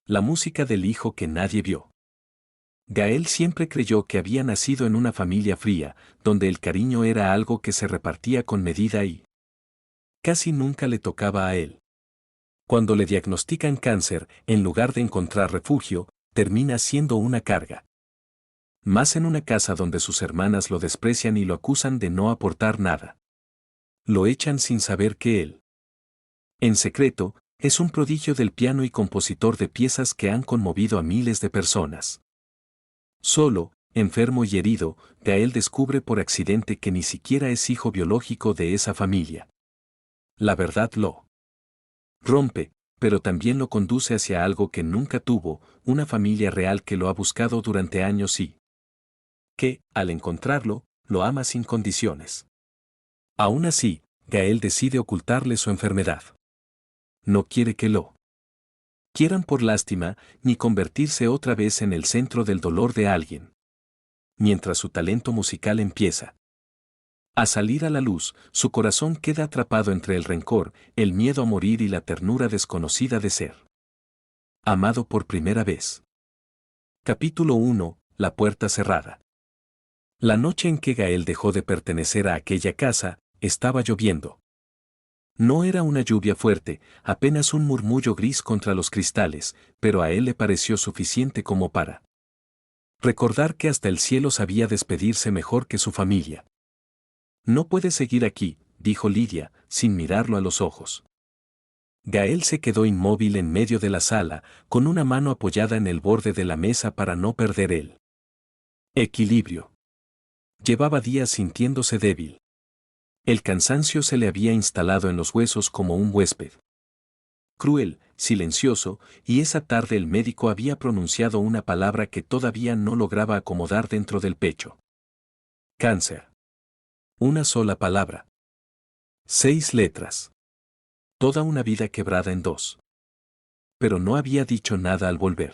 La música del hijo que nadie vio. Gael siempre creyó que había nacido en una familia fría, donde el cariño era algo que se repartía con medida y casi nunca le tocaba a él. Cuando le diagnostican cáncer, en lugar de encontrar refugio, termina siendo una carga. Más en una casa donde sus hermanas lo desprecian y lo acusan de no aportar nada. Lo echan sin saber que él, en secreto, es un prodigio del piano y compositor de piezas que han conmovido a miles de personas. Solo, enfermo y herido, Gael descubre por accidente que ni siquiera es hijo biológico de esa familia. La verdad lo rompe, pero también lo conduce hacia algo que nunca tuvo, una familia real que lo ha buscado durante años y que, al encontrarlo, lo ama sin condiciones. Aún así, Gael decide ocultarle su enfermedad. No quiere que lo quieran por lástima, ni convertirse otra vez en el centro del dolor de alguien. Mientras su talento musical empieza a salir a la luz, su corazón queda atrapado entre el rencor, el miedo a morir y la ternura desconocida de ser amado por primera vez. Capítulo 1. La puerta cerrada. La noche en que Gael dejó de pertenecer a aquella casa, estaba lloviendo. No era una lluvia fuerte, apenas un murmullo gris contra los cristales, pero a él le pareció suficiente como para recordar que hasta el cielo sabía despedirse mejor que su familia. No puede seguir aquí, dijo Lidia, sin mirarlo a los ojos. Gael se quedó inmóvil en medio de la sala, con una mano apoyada en el borde de la mesa para no perder el equilibrio. Llevaba días sintiéndose débil. El cansancio se le había instalado en los huesos como un huésped cruel, silencioso, y esa tarde el médico había pronunciado una palabra que todavía no lograba acomodar dentro del pecho. Cáncer. Una sola palabra. 6 letras. Toda una vida quebrada en dos. Pero no había dicho nada al volver.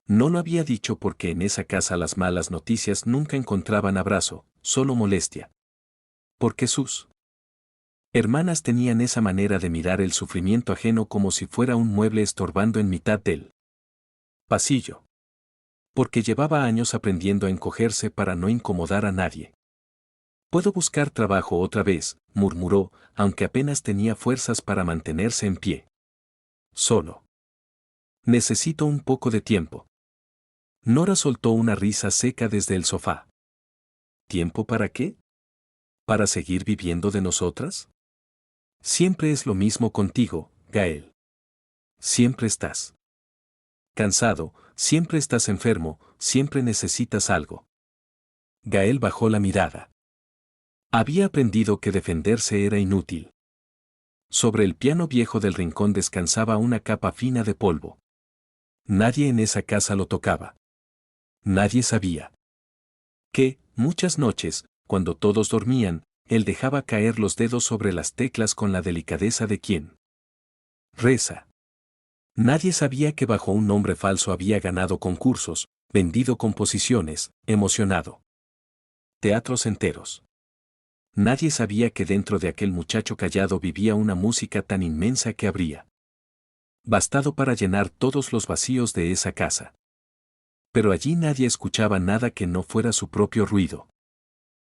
No lo había dicho porque en esa casa las malas noticias nunca encontraban abrazo, solo molestia. Porque sus hermanas tenían esa manera de mirar el sufrimiento ajeno como si fuera un mueble estorbando en mitad del pasillo. Porque llevaba años aprendiendo a encogerse para no incomodar a nadie. Puedo buscar trabajo otra vez, murmuró, aunque apenas tenía fuerzas para mantenerse en pie. Solo necesito un poco de tiempo. Nora soltó una risa seca desde el sofá. ¿Tiempo para qué? ¿Para seguir viviendo de nosotras? Siempre es lo mismo contigo, Gael. Siempre estás cansado, siempre estás enfermo, siempre necesitas algo. Gael bajó la mirada. Había aprendido que defenderse era inútil. Sobre el piano viejo del rincón descansaba una capa fina de polvo. Nadie en esa casa lo tocaba. Nadie sabía que, muchas noches, cuando todos dormían, él dejaba caer los dedos sobre las teclas con la delicadeza de quien reza. Nadie sabía que bajo un nombre falso había ganado concursos, vendido composiciones, emocionado teatros enteros. Nadie sabía que dentro de aquel muchacho callado vivía una música tan inmensa que habría bastado para llenar todos los vacíos de esa casa. Pero allí nadie escuchaba nada que no fuera su propio ruido.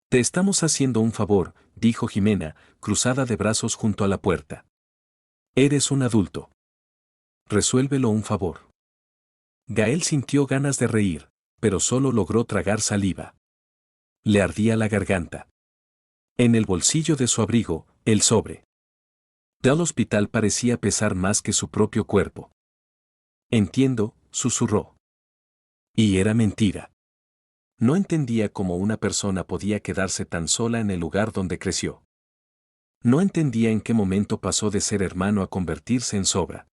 Te estamos haciendo un favor, dijo Jimena, cruzada de brazos junto a la puerta. Eres un adulto. Resuélvelo un favor. Gael sintió ganas de reír, pero solo logró tragar saliva. Le ardía la garganta. En el bolsillo de su abrigo, el sobre del hospital parecía pesar más que su propio cuerpo. Entiendo, susurró. Y era mentira. No entendía cómo una persona podía quedarse tan sola en el lugar donde creció. No entendía en qué momento pasó de ser hermano a convertirse en sobra.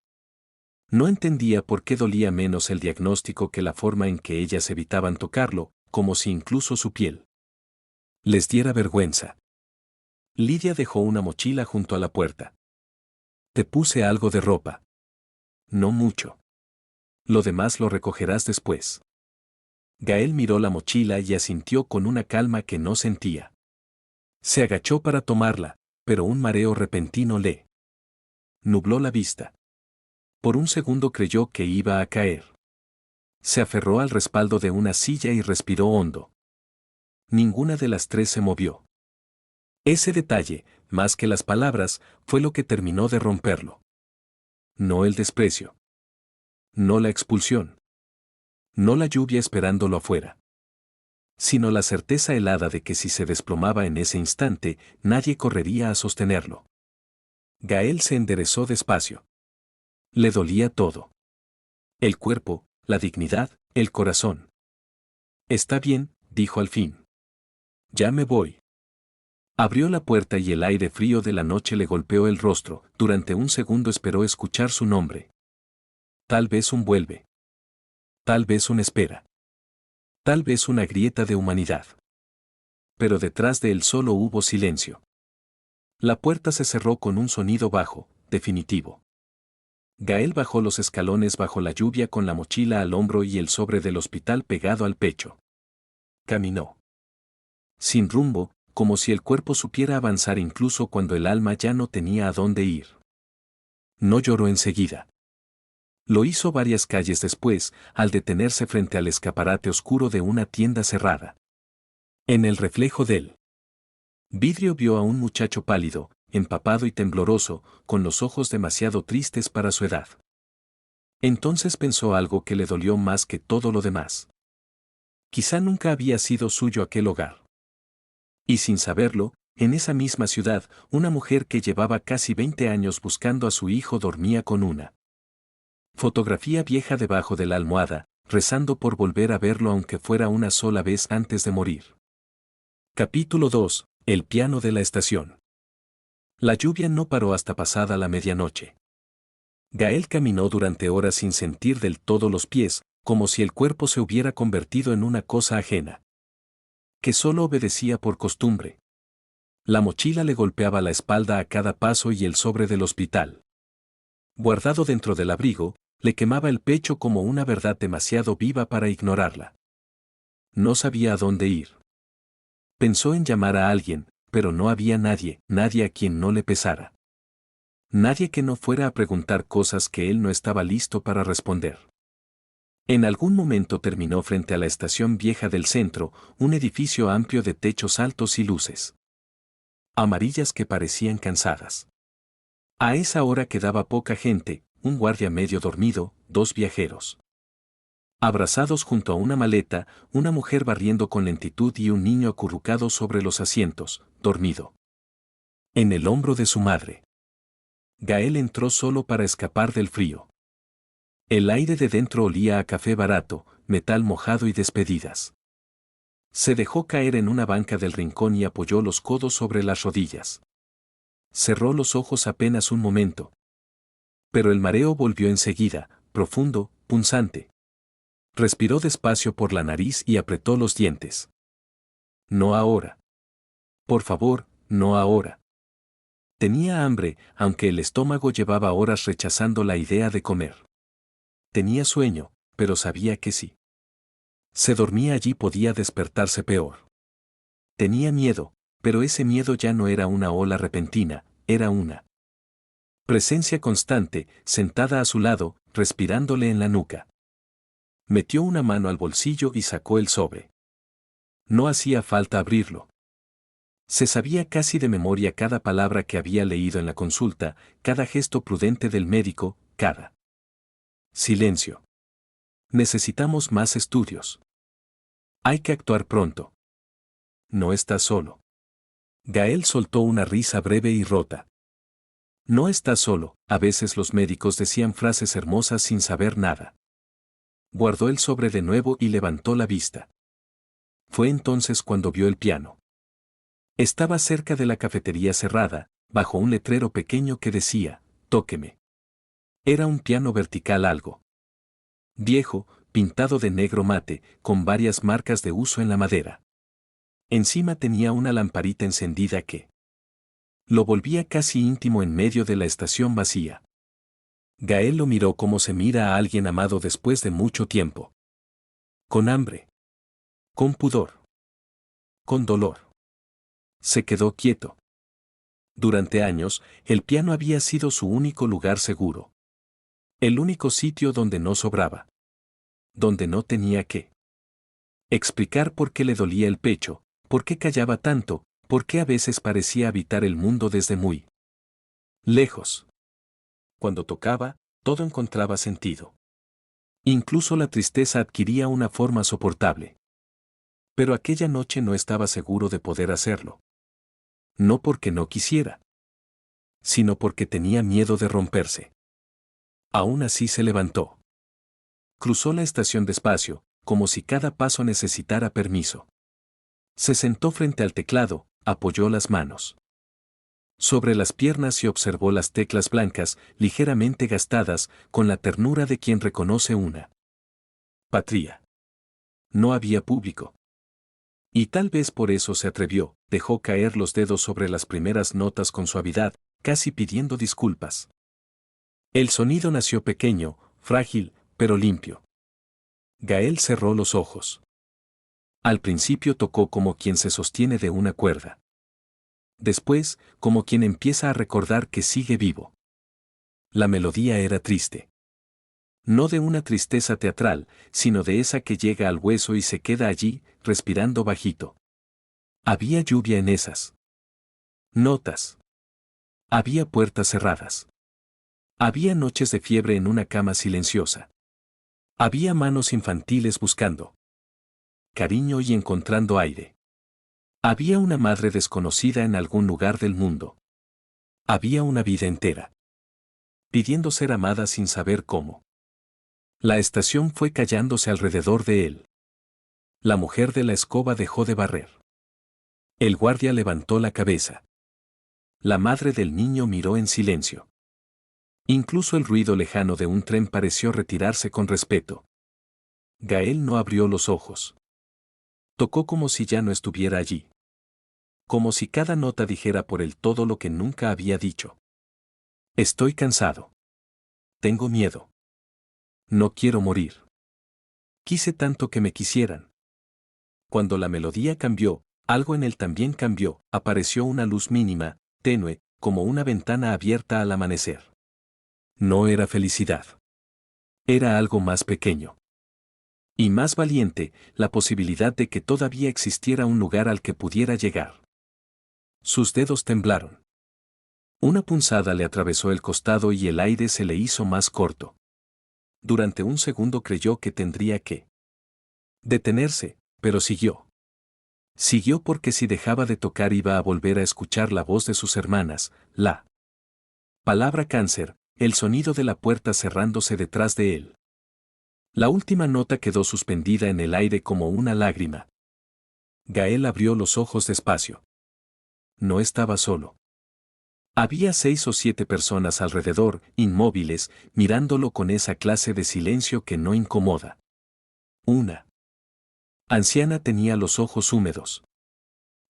No entendía por qué dolía menos el diagnóstico que la forma en que ellas evitaban tocarlo, como si incluso su piel les diera vergüenza. Lidia dejó una mochila junto a la puerta. Te puse algo de ropa. No mucho. Lo demás lo recogerás después. Gael miró la mochila y asintió con una calma que no sentía. Se agachó para tomarla, pero un mareo repentino le nubló la vista. Por un segundo creyó que iba a caer. Se aferró al respaldo de una silla y respiró hondo. Ninguna de las tres se movió. Ese detalle, más que las palabras, fue lo que terminó de romperlo. No el desprecio. No la expulsión. No la lluvia esperándolo afuera. Sino la certeza helada de que si se desplomaba en ese instante, nadie correría a sostenerlo. Gael se enderezó despacio. Le dolía todo. El cuerpo, la dignidad, el corazón. Está bien, dijo al fin. Ya me voy. Abrió la puerta y el aire frío de la noche le golpeó el rostro. Durante un segundo esperó escuchar su nombre. Tal vez un vuelve. Tal vez un espera. Tal vez una grieta de humanidad. Pero detrás de él solo hubo silencio. La puerta se cerró con un sonido bajo, definitivo. Gael bajó los escalones bajo la lluvia con la mochila al hombro y el sobre del hospital pegado al pecho. Caminó. Sin rumbo, como si el cuerpo supiera avanzar incluso cuando el alma ya no tenía a dónde ir. No lloró enseguida. Lo hizo varias calles después, al detenerse frente al escaparate oscuro de una tienda cerrada. En el reflejo del vidrio vio a un muchacho pálido, empapado y tembloroso, con los ojos demasiado tristes para su edad. Entonces pensó algo que le dolió más que todo lo demás. Quizá nunca había sido suyo aquel hogar. Y sin saberlo, en esa misma ciudad, una mujer que llevaba casi 20 años buscando a su hijo dormía con una fotografía vieja debajo de la almohada, rezando por volver a verlo aunque fuera una sola vez antes de morir. Capítulo 2. El piano de la estación. La lluvia no paró hasta pasada la medianoche. Gael caminó durante horas sin sentir del todo los pies, como si el cuerpo se hubiera convertido en una cosa ajena, que solo obedecía por costumbre. La mochila le golpeaba la espalda a cada paso y el sobre del hospital, guardado dentro del abrigo, le quemaba el pecho como una verdad demasiado viva para ignorarla. No sabía a dónde ir. Pensó en llamar a alguien, pero no había nadie, nadie a quien no le pesara. Nadie que no fuera a preguntar cosas que él no estaba listo para responder. En algún momento terminó frente a la estación vieja del centro, un edificio amplio de techos altos y luces amarillas que parecían cansadas. A esa hora quedaba poca gente, un guardia medio dormido, dos viajeros abrazados junto a una maleta, una mujer barriendo con lentitud y un niño acurrucado sobre los asientos, dormido en el hombro de su madre. Gael entró solo para escapar del frío. El aire de dentro olía a café barato, metal mojado y despedidas. Se dejó caer en una banca del rincón y apoyó los codos sobre las rodillas. Cerró los ojos apenas un momento. Pero el mareo volvió enseguida, profundo, punzante. Respiró despacio por la nariz y apretó los dientes. No ahora. Por favor, no ahora. Tenía hambre, aunque el estómago llevaba horas rechazando la idea de comer. Tenía sueño, pero sabía que sí se dormía allí podía despertarse peor. Tenía miedo, pero ese miedo ya no era una ola repentina, era una presencia constante, sentada a su lado, respirándole en la nuca. Metió una mano al bolsillo y sacó el sobre. No hacía falta abrirlo. Se sabía casi de memoria cada palabra que había leído en la consulta, cada gesto prudente del médico, cada silencio. Necesitamos más estudios. Hay que actuar pronto. No estás solo. Gael soltó una risa breve y rota. No estás solo, a veces los médicos decían frases hermosas sin saber nada. Guardó el sobre de nuevo y levantó la vista. Fue entonces cuando vio el piano. Estaba cerca de la cafetería cerrada, bajo un letrero pequeño que decía, «Tóqueme». Era un piano vertical algo viejo, pintado de negro mate, con varias marcas de uso en la madera. Encima tenía una lamparita encendida que lo volvía casi íntimo en medio de la estación vacía. Gael lo miró como se mira a alguien amado después de mucho tiempo. Con hambre. Con pudor. Con dolor. Se quedó quieto. Durante años, el piano había sido su único lugar seguro. El único sitio donde no sobraba. Donde no tenía que explicar por qué le dolía el pecho, por qué callaba tanto, por qué a veces parecía habitar el mundo desde muy lejos. Cuando tocaba, todo encontraba sentido. Incluso la tristeza adquiría una forma soportable. Pero aquella noche no estaba seguro de poder hacerlo. No porque no quisiera, sino porque tenía miedo de romperse. Aún así se levantó. Cruzó la estación despacio, como si cada paso necesitara permiso. Se sentó frente al teclado, apoyó las manos sobre las piernas y observó las teclas blancas, ligeramente gastadas, con la ternura de quien reconoce una patria. No había público. Y tal vez por eso se atrevió, dejó caer los dedos sobre las primeras notas con suavidad, casi pidiendo disculpas. El sonido nació pequeño, frágil, pero limpio. Gael cerró los ojos. Al principio tocó como quien se sostiene de una cuerda. Después, como quien empieza a recordar que sigue vivo. La melodía era triste. No de una tristeza teatral, sino de esa que llega al hueso y se queda allí, respirando bajito. Había lluvia en esas notas. Había puertas cerradas. Había noches de fiebre en una cama silenciosa. Había manos infantiles buscando cariño y encontrando aire. Había una madre desconocida en algún lugar del mundo. Había una vida entera pidiendo ser amada sin saber cómo. La estación fue callándose alrededor de él. La mujer de la escoba dejó de barrer. El guardia levantó la cabeza. La madre del niño miró en silencio. Incluso el ruido lejano de un tren pareció retirarse con respeto. Gael no abrió los ojos. Tocó como si ya no estuviera allí. Como si cada nota dijera por él todo lo que nunca había dicho. Estoy cansado. Tengo miedo. No quiero morir. Quise tanto que me quisieran. Cuando la melodía cambió, algo en él también cambió, apareció una luz mínima, tenue, como una ventana abierta al amanecer. No era felicidad. Era algo más pequeño. Y más valiente, la posibilidad de que todavía existiera un lugar al que pudiera llegar. Sus dedos temblaron. Una punzada le atravesó el costado y el aire se le hizo más corto. Durante un segundo creyó que tendría que detenerse, pero siguió. Siguió porque si dejaba de tocar iba a volver a escuchar la voz de sus hermanas, la palabra cáncer, el sonido de la puerta cerrándose detrás de él. La última nota quedó suspendida en el aire como una lágrima. Gael abrió los ojos despacio. No estaba solo. Había 6 o 7 personas alrededor, inmóviles, mirándolo con esa clase de silencio que no incomoda. Una anciana tenía los ojos húmedos.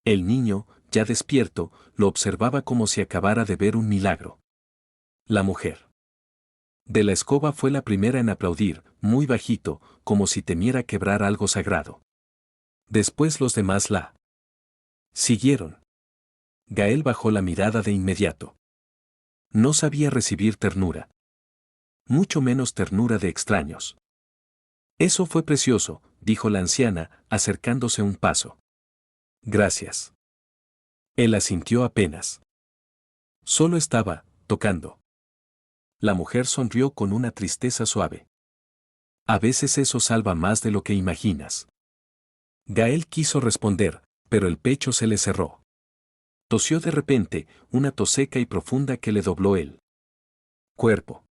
El niño, ya despierto, lo observaba como si acabara de ver un milagro. La mujer de la escoba fue la primera en aplaudir, muy bajito, como si temiera quebrar algo sagrado. Después los demás la siguieron. Gael bajó la mirada de inmediato. No sabía recibir ternura. Mucho menos ternura de extraños. Eso fue precioso, dijo la anciana, acercándose un paso. Gracias. Él asintió apenas. Solo estaba, tocando. La mujer sonrió con una tristeza suave. A veces eso salva más de lo que imaginas. Gael quiso responder, pero el pecho se le cerró. Tosió de repente, una tos seca y profunda que le dobló el cuerpo.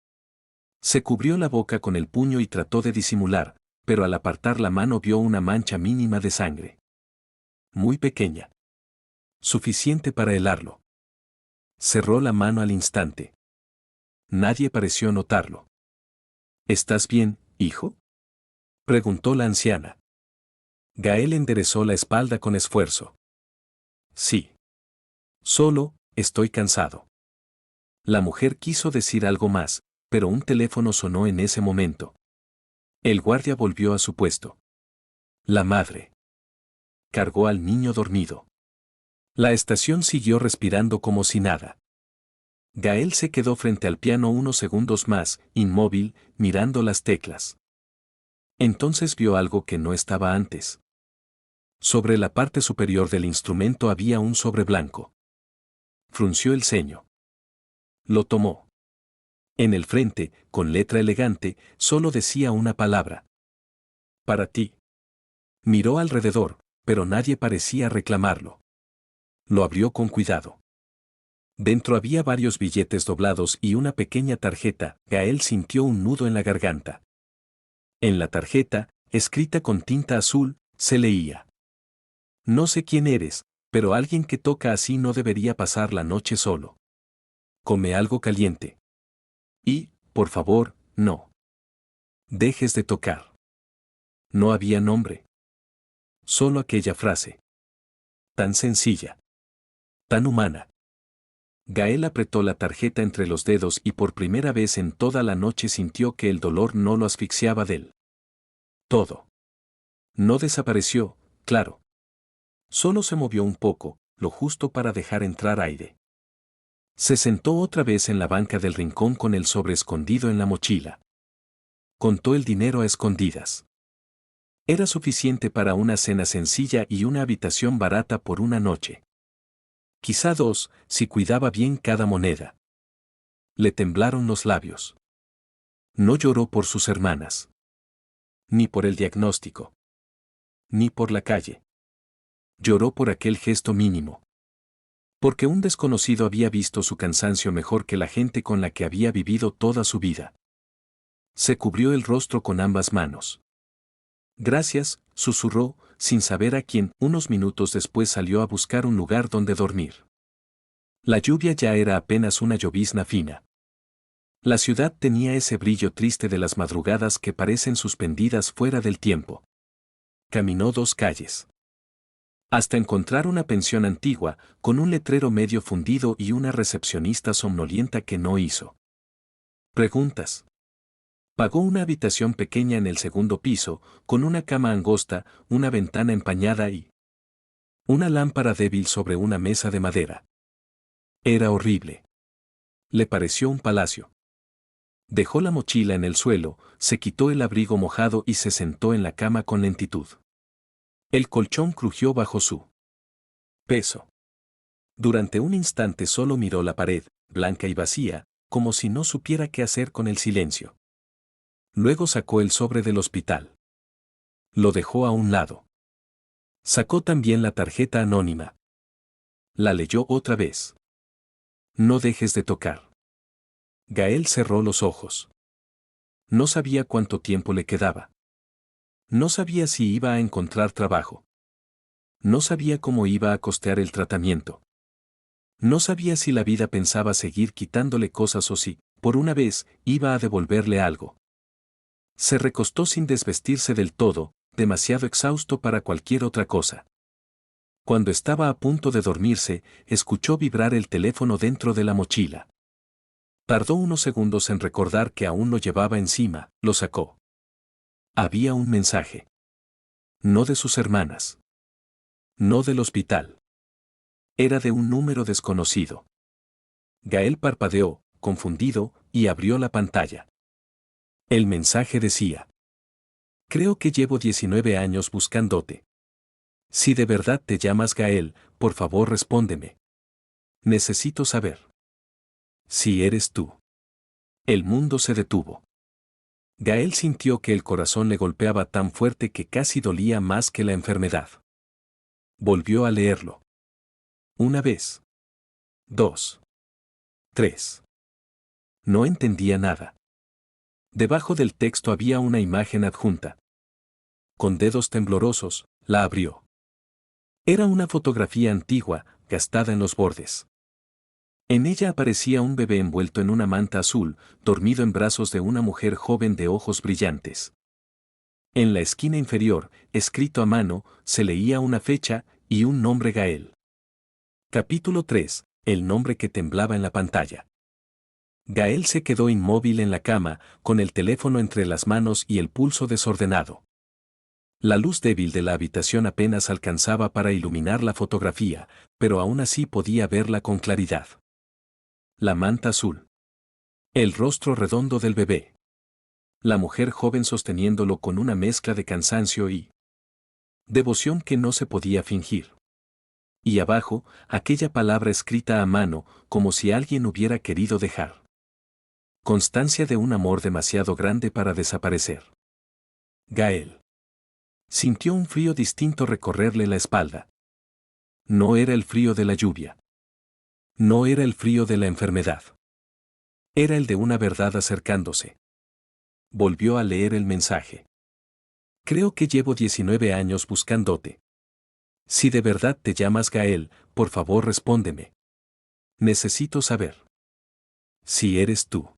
Se cubrió la boca con el puño y trató de disimular, pero al apartar la mano vio una mancha mínima de sangre. Muy pequeña. Suficiente para helarlo. Cerró la mano al instante. Nadie pareció notarlo. ¿Estás bien, hijo? Preguntó la anciana. Gael enderezó la espalda con esfuerzo. Sí. Solo, estoy cansado. La mujer quiso decir algo más, pero un teléfono sonó en ese momento. El guardia volvió a su puesto. La madre cargó al niño dormido. La estación siguió respirando como si nada. Gael se quedó frente al piano unos segundos más, inmóvil, mirando las teclas. Entonces vio algo que no estaba antes. Sobre la parte superior del instrumento había un sobre blanco. Frunció el ceño. Lo tomó. En el frente, con letra elegante, solo decía una palabra. Para ti. Miró alrededor, pero nadie parecía reclamarlo. Lo abrió con cuidado. Dentro había varios billetes doblados y una pequeña tarjeta. Gael sintió un nudo en la garganta. En la tarjeta, escrita con tinta azul, se leía: no sé quién eres, pero alguien que toca así no debería pasar la noche solo. Come algo caliente. Y, por favor, no dejes de tocar. No había nombre. Solo aquella frase. Tan sencilla. Tan humana. Gael apretó la tarjeta entre los dedos y por primera vez en toda la noche sintió que el dolor no lo asfixiaba del todo. No desapareció, claro. Solo se movió un poco, lo justo para dejar entrar aire. Se sentó otra vez en la banca del rincón con el sobre escondido en la mochila. Contó el dinero a escondidas. Era suficiente para una cena sencilla y una habitación barata por una noche. Quizá dos, si cuidaba bien cada moneda. Le temblaron los labios. No lloró por sus hermanas. Ni por el diagnóstico. Ni por la calle. Lloró por aquel gesto mínimo. Porque un desconocido había visto su cansancio mejor que la gente con la que había vivido toda su vida. Se cubrió el rostro con ambas manos. Gracias, susurró, sin saber a quién. Unos minutos después salió a buscar un lugar donde dormir. La lluvia ya era apenas una llovizna fina. La ciudad tenía ese brillo triste de las madrugadas que parecen suspendidas fuera del tiempo. Caminó 2 calles. Hasta encontrar una pensión antigua, con un letrero medio fundido y una recepcionista somnolienta que no hizo preguntas. Pagó una habitación pequeña en el segundo piso, con una cama angosta, una ventana empañada y una lámpara débil sobre una mesa de madera. Era horrible. Le pareció un palacio. Dejó la mochila en el suelo, se quitó el abrigo mojado y se sentó en la cama con lentitud. El colchón crujió bajo su peso. Durante un instante solo miró la pared, blanca y vacía, como si no supiera qué hacer con el silencio. Luego sacó el sobre del hospital. Lo dejó a un lado. Sacó también la tarjeta anónima. La leyó otra vez. No dejes de tocar. Gael cerró los ojos. No sabía cuánto tiempo le quedaba. No sabía si iba a encontrar trabajo. No sabía cómo iba a costear el tratamiento. No sabía si la vida pensaba seguir quitándole cosas o si, por una vez, iba a devolverle algo. Se recostó sin desvestirse del todo, demasiado exhausto para cualquier otra cosa. Cuando estaba a punto de dormirse, escuchó vibrar el teléfono dentro de la mochila. Tardó unos segundos en recordar que aún lo llevaba encima, lo sacó. Había un mensaje. No de sus hermanas. No del hospital. Era de un número desconocido. Gael parpadeó, confundido, y abrió la pantalla. El mensaje decía: creo que llevo 19 años buscándote. Si de verdad te llamas Gael, por favor respóndeme. Necesito saber. Si eres tú. El mundo se detuvo. Gael sintió que el corazón le golpeaba tan fuerte que casi dolía más que la enfermedad. Volvió a leerlo. Una vez. 2. 3. No entendía nada. Debajo del texto había una imagen adjunta. Con dedos temblorosos, la abrió. Era una fotografía antigua, gastada en los bordes. En ella aparecía un bebé envuelto en una manta azul, dormido en brazos de una mujer joven de ojos brillantes. En la esquina inferior, escrito a mano, se leía una fecha y un nombre: Gael. Capítulo 3. El nombre que temblaba en la pantalla. Gael se quedó inmóvil en la cama, con el teléfono entre las manos y el pulso desordenado. La luz débil de la habitación apenas alcanzaba para iluminar la fotografía, pero aún así podía verla con claridad. la manta azul. El rostro redondo del bebé. La mujer joven sosteniéndolo con una mezcla de cansancio y devoción que no se podía fingir. Y abajo, aquella palabra escrita a mano, como si alguien hubiera querido dejar constancia de un amor demasiado grande para desaparecer. Gael. Sintió un frío distinto recorrerle la espalda. No era el frío de la lluvia. No era el frío de la enfermedad. Era el de una verdad acercándose. Volvió a leer el mensaje. Creo que llevo 19 años buscándote. Si de verdad te llamas Gael, por favor respóndeme. Necesito saber. Si eres tú.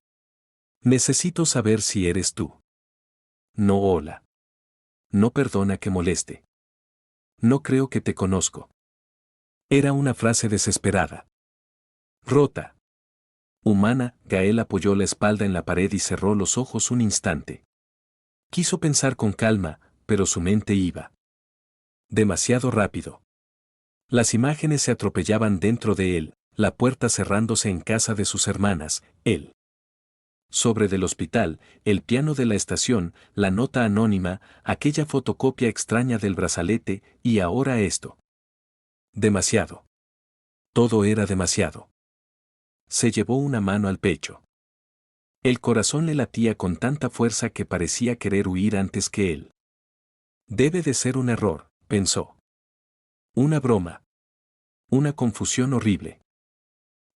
Necesito saber si eres tú. No hola. No perdona que moleste. No creo que te conozco. Era una frase desesperada. Rota. Humana, Gael apoyó la espalda en la pared y cerró los ojos un instante. Quiso pensar con calma, pero su mente iba demasiado rápido. Las imágenes se atropellaban dentro de él, la puerta cerrándose en casa de sus hermanas, él. Sobre del hospital, el piano de la estación, la nota anónima, aquella fotocopia extraña del brazalete, y ahora esto. Demasiado. Todo era demasiado. Se llevó una mano al pecho. El corazón le latía con tanta fuerza que parecía querer huir antes que él. Debe de ser un error, pensó. Una broma. Una confusión horrible.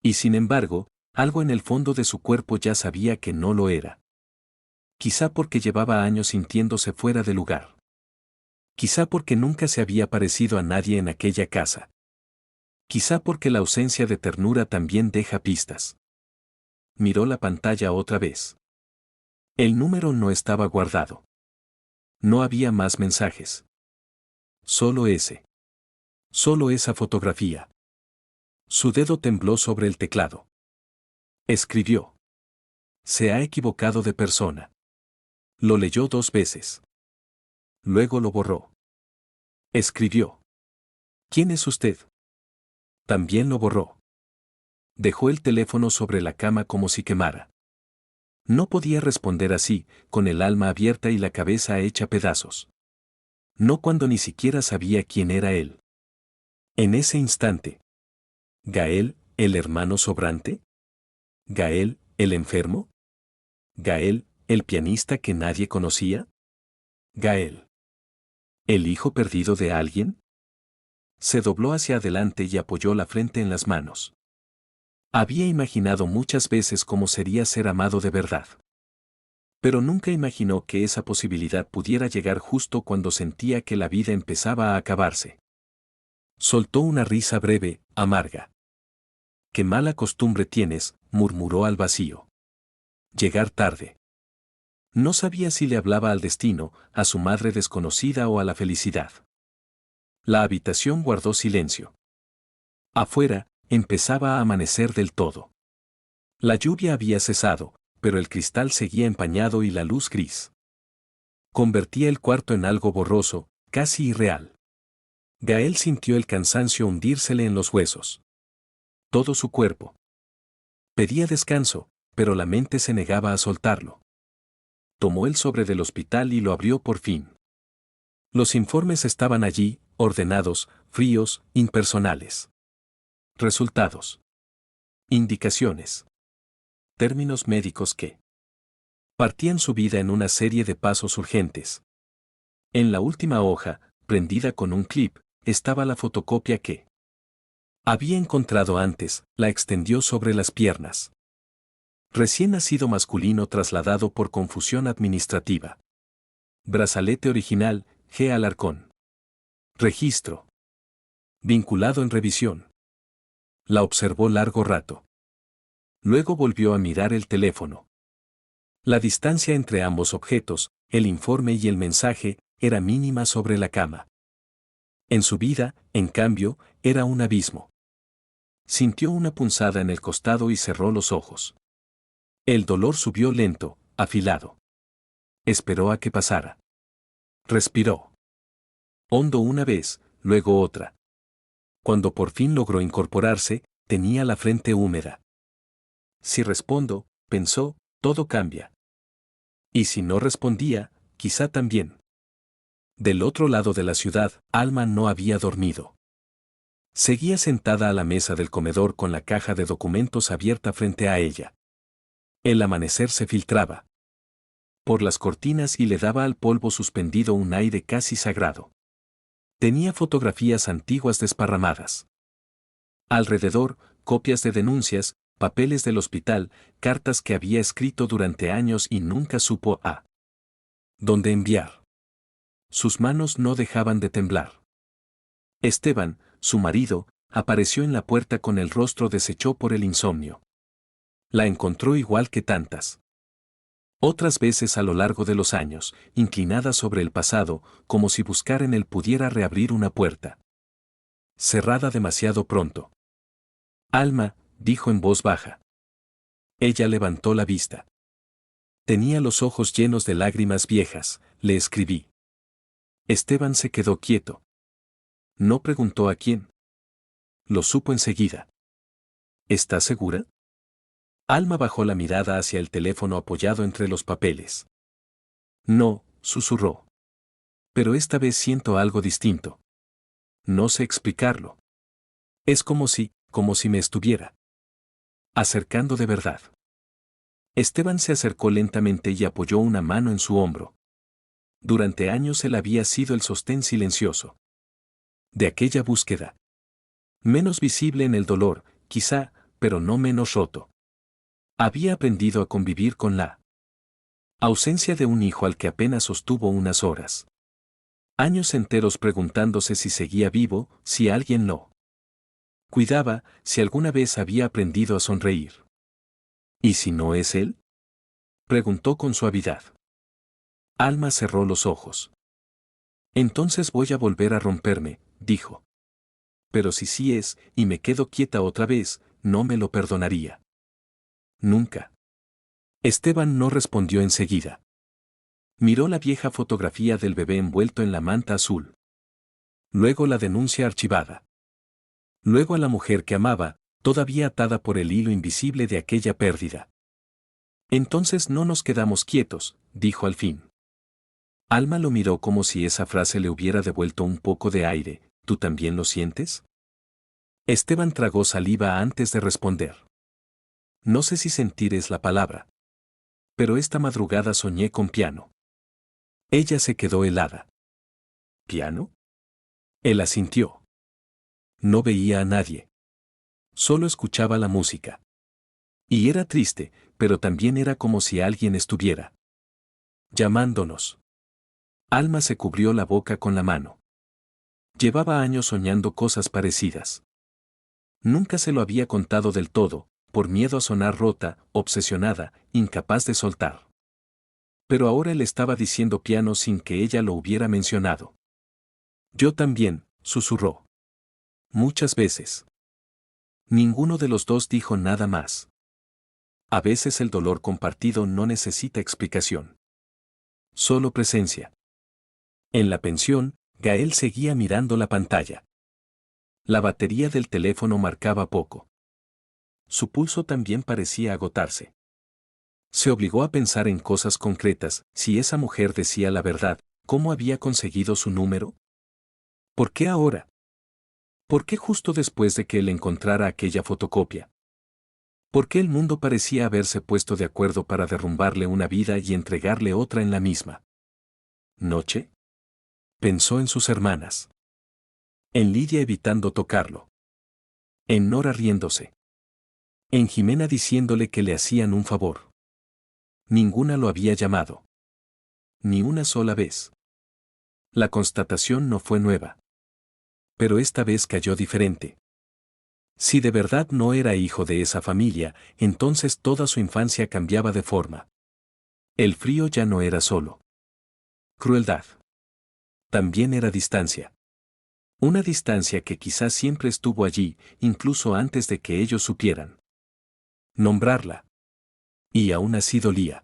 Y sin embargo, algo en el fondo de su cuerpo ya sabía que no lo era. Quizá porque llevaba años sintiéndose fuera de lugar. Quizá porque nunca se había parecido a nadie en aquella casa. Quizá porque la ausencia de ternura también deja pistas. Miró la pantalla otra vez. El número no estaba guardado. No había más mensajes. Solo ese. Solo esa fotografía. Su dedo tembló sobre el teclado. Escribió. Se ha equivocado de persona. Lo leyó 2 veces. Luego lo borró. Escribió. ¿Quién es usted? También lo borró. Dejó el teléfono sobre la cama como si quemara. No podía responder así, con el alma abierta y la cabeza hecha pedazos. No cuando ni siquiera sabía quién era él. En ese instante. ¿Gael, el hermano sobrante? ¿Gael, el enfermo? ¿Gael, el pianista que nadie conocía? ¿Gael, el hijo perdido de alguien? Se dobló hacia adelante y apoyó la frente en las manos. Había imaginado muchas veces cómo sería ser amado de verdad. Pero nunca imaginó que esa posibilidad pudiera llegar justo cuando sentía que la vida empezaba a acabarse. Soltó una risa breve, amarga. «Qué mala costumbre tienes», murmuró al vacío. Llegar tarde. No sabía si le hablaba al destino, a su madre desconocida o a la felicidad. La habitación guardó silencio. Afuera, empezaba a amanecer del todo. La lluvia había cesado, pero el cristal seguía empañado y la luz gris convertía el cuarto en algo borroso, casi irreal. Gael sintió el cansancio hundírsele en los huesos. Todo su cuerpo pedía descanso, pero la mente se negaba a soltarlo. Tomó el sobre del hospital y lo abrió por fin. Los informes estaban allí, ordenados, fríos, impersonales. Resultados. Indicaciones. Términos médicos que partían su vida en una serie de pasos urgentes. En la última hoja, prendida con un clip, estaba la fotocopia que había encontrado antes, la extendió sobre las piernas. Recién nacido masculino trasladado por confusión administrativa. Brazalete original, G. Alarcón. Registro. Vinculado en revisión. La observó largo rato. Luego volvió a mirar el teléfono. La distancia entre ambos objetos, el informe y el mensaje, era mínima sobre la cama. En su vida, en cambio, era un abismo. Sintió una punzada en el costado y cerró los ojos. El dolor subió lento, afilado. Esperó a que pasara. Respiró. Hondo una vez, luego otra. Cuando por fin logró incorporarse, tenía la frente húmeda. Si respondo, pensó, todo cambia. Y si no respondía, quizá también. Del otro lado de la ciudad, Alma no había dormido. Seguía sentada a la mesa del comedor con la caja de documentos abierta frente a ella. El amanecer se filtraba por las cortinas y le daba al polvo suspendido un aire casi sagrado. Tenía fotografías antiguas desparramadas. Alrededor, copias de denuncias, papeles del hospital, cartas que había escrito durante años y nunca supo a dónde enviar. Sus manos no dejaban de temblar. Esteban, su marido, apareció en la puerta con el rostro deshecho por el insomnio. La encontró igual que tantas otras veces a lo largo de los años, inclinada sobre el pasado, como si buscar en él pudiera reabrir una puerta cerrada demasiado pronto. Alma, dijo en voz baja. Ella levantó la vista. Tenía los ojos llenos de lágrimas viejas, le escribí. Esteban se quedó quieto. No preguntó a quién. Lo supo enseguida. ¿Estás segura? Alma bajó la mirada hacia el teléfono apoyado entre los papeles. No, susurró. Pero esta vez siento algo distinto. No sé explicarlo. Es como si me estuviera acercando de verdad. Esteban se acercó lentamente y apoyó una mano en su hombro. Durante años él había sido el sostén silencioso de aquella búsqueda. Menos visible en el dolor, quizá, pero no menos roto. Había aprendido a convivir con la ausencia de un hijo al que apenas sostuvo unas horas. Años enteros preguntándose si seguía vivo, si alguien lo cuidaba, si alguna vez había aprendido a sonreír. ¿Y si no es él? Preguntó con suavidad. Alma cerró los ojos. Entonces voy a volver a romperme, dijo. Pero si sí es, y me quedo quieta otra vez, no me lo perdonaría. Nunca. Esteban no respondió enseguida. Miró la vieja fotografía del bebé envuelto en la manta azul. Luego la denuncia archivada. Luego a la mujer que amaba, todavía atada por el hilo invisible de aquella pérdida. Entonces no nos quedamos quietos, dijo al fin. Alma lo miró como si esa frase le hubiera devuelto un poco de aire. ¿Tú también lo sientes? Esteban tragó saliva antes de responder. No sé si sentir es la palabra. Pero esta madrugada soñé con piano. Ella se quedó helada. ¿Piano? Él asintió. No veía a nadie. Solo escuchaba la música. Y era triste, pero también era como si alguien estuviera llamándonos. Alma se cubrió la boca con la mano. Llevaba años soñando cosas parecidas. Nunca se lo había contado del todo, por miedo a sonar rota, obsesionada, incapaz de soltar. Pero ahora él estaba diciendo piano sin que ella lo hubiera mencionado. Yo también, susurró. Muchas veces. Ninguno de los dos dijo nada más. A veces el dolor compartido no necesita explicación. Solo presencia. En la pensión, Gael seguía mirando la pantalla. La batería del teléfono marcaba poco. Su pulso también parecía agotarse. Se obligó a pensar en cosas concretas. Si esa mujer decía la verdad, ¿cómo había conseguido su número? ¿Por qué ahora? ¿Por qué justo después de que él encontrara aquella fotocopia? ¿Por qué el mundo parecía haberse puesto de acuerdo para derrumbarle una vida y entregarle otra en la misma noche? Pensó en sus hermanas. En Lidia evitando tocarlo. En Nora riéndose. En Jimena diciéndole que le hacían un favor. Ninguna lo había llamado. Ni una sola vez. La constatación no fue nueva. Pero esta vez cayó diferente. Si de verdad no era hijo de esa familia, entonces toda su infancia cambiaba de forma. El frío ya no era solo crueldad. También era distancia. Una distancia que quizás siempre estuvo allí, incluso antes de que ellos supieran nombrarla. Y aún así dolía.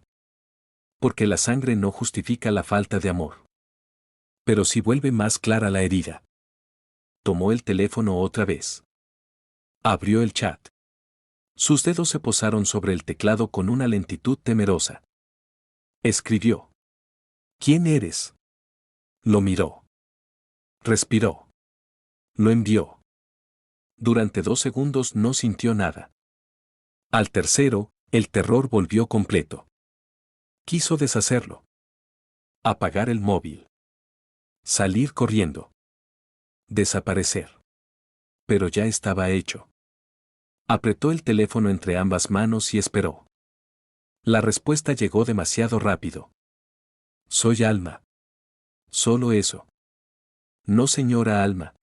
Porque la sangre no justifica la falta de amor. Pero sí vuelve más clara la herida. Tomó el teléfono otra vez. Abrió el chat. Sus dedos se posaron sobre el teclado con una lentitud temerosa. Escribió. ¿Quién eres? Lo miró. Respiró. Lo envió. Durante 2 segundos no sintió nada. Al tercero, el terror volvió completo. Quiso deshacerlo. Apagar el móvil. Salir corriendo. Desaparecer. Pero ya estaba hecho. Apretó el teléfono entre ambas manos y esperó. La respuesta llegó demasiado rápido. Soy Alma. Solo eso. No señora Alma.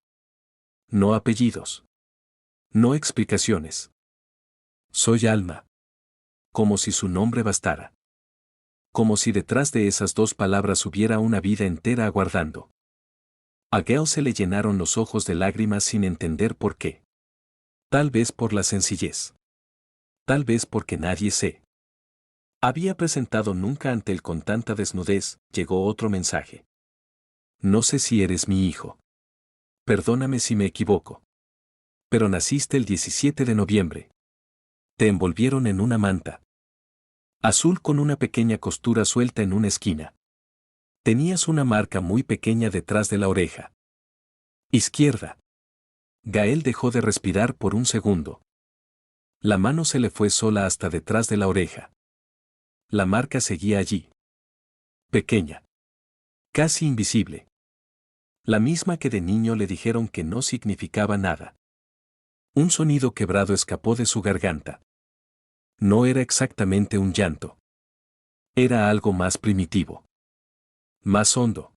No apellidos. No explicaciones. Soy Alma. Como si su nombre bastara. Como si detrás de esas 2 palabras hubiera una vida entera aguardando. A Gale se le llenaron los ojos de lágrimas sin entender por qué. Tal vez por la sencillez. Tal vez porque nadie se había presentado nunca ante él con tanta desnudez. Llegó otro mensaje. No sé si eres mi hijo. Perdóname si me equivoco. Pero naciste el 17 de noviembre. Te envolvieron en una manta azul con una pequeña costura suelta en una esquina. Tenías una marca muy pequeña detrás de la oreja izquierda. Gael dejó de respirar por un segundo. La mano se le fue sola hasta detrás de la oreja. La marca seguía allí. Pequeña. Casi invisible. La misma que de niño le dijeron que no significaba nada. Un sonido quebrado escapó de su garganta. No era exactamente un llanto. Era algo más primitivo. Más hondo.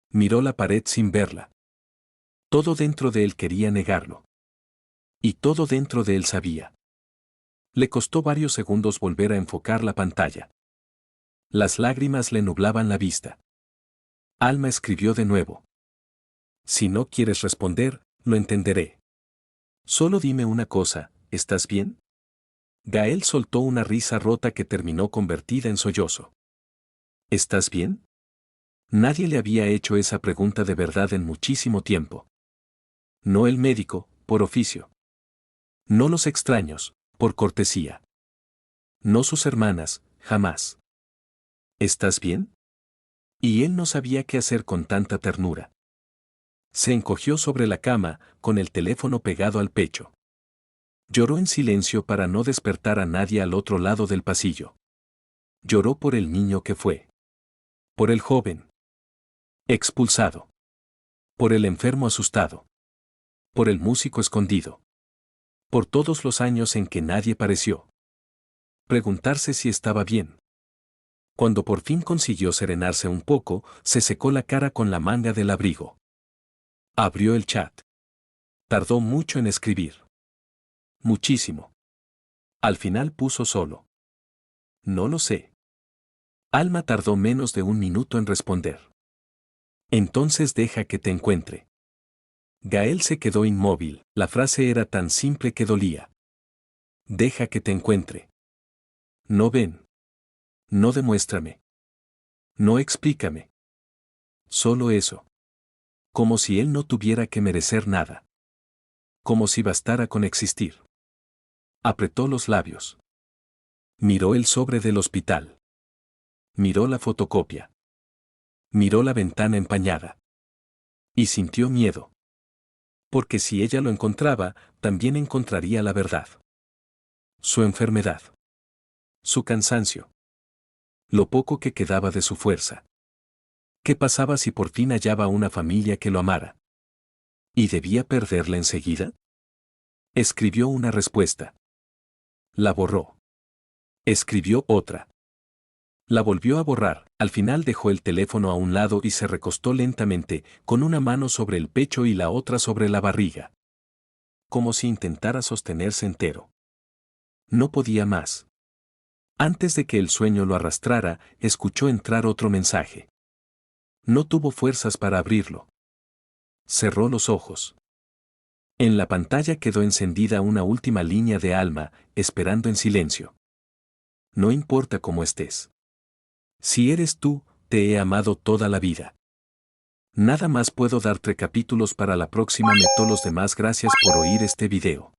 Miró la pared sin verla. Todo dentro de él quería negarlo. Y todo dentro de él sabía. Le costó varios segundos volver a enfocar la pantalla. Las lágrimas le nublaban la vista. Alma escribió de nuevo. Si no quieres responder, lo entenderé. Solo dime una cosa, ¿estás bien? Gael soltó una risa rota que terminó convertida en sollozo. ¿Estás bien? Nadie le había hecho esa pregunta de verdad en muchísimo tiempo. No el médico, por oficio. No los extraños, por cortesía. No sus hermanas, jamás. ¿Estás bien? Y él no sabía qué hacer con tanta ternura. Se encogió sobre la cama, con el teléfono pegado al pecho. Lloró en silencio para no despertar a nadie al otro lado del pasillo. Lloró por el niño que fue. Por el joven expulsado. Por el enfermo asustado. Por el músico escondido. Por todos los años en que nadie pareció preguntarse si estaba bien. Cuando por fin consiguió serenarse un poco, se secó la cara con la manga del abrigo. Abrió el chat. Tardó mucho en escribir. Muchísimo. Al final puso solo. No lo sé. Alma tardó menos de un minuto en responder. Entonces deja que te encuentre. Gael se quedó inmóvil, la frase era tan simple que dolía. Deja que te encuentre. No ven. No demuéstrame. No explícame. Solo eso. Como si él no tuviera que merecer nada. Como si bastara con existir. Apretó los labios. Miró el sobre del hospital. Miró la fotocopia. Miró la ventana empañada. Y sintió miedo. Porque si ella lo encontraba, también encontraría la verdad. Su enfermedad. Su cansancio. Lo poco que quedaba de su fuerza. ¿Qué pasaba si por fin hallaba una familia que lo amara? ¿Y debía perderla enseguida? Escribió una respuesta. La borró. Escribió otra. La volvió a borrar, al final dejó el teléfono a un lado y se recostó lentamente, con una mano sobre el pecho y la otra sobre la barriga. Como si intentara sostenerse entero. No podía más. Antes de que el sueño lo arrastrara, escuchó entrar otro mensaje. No tuvo fuerzas para abrirlo. Cerró los ojos. En la pantalla quedó encendida una última línea de Alma, esperando en silencio. No importa cómo estés. Si eres tú, te he amado toda la vida. Nada más puedo darte capítulos para la próxima. Meto los demás. Gracias por oír este video.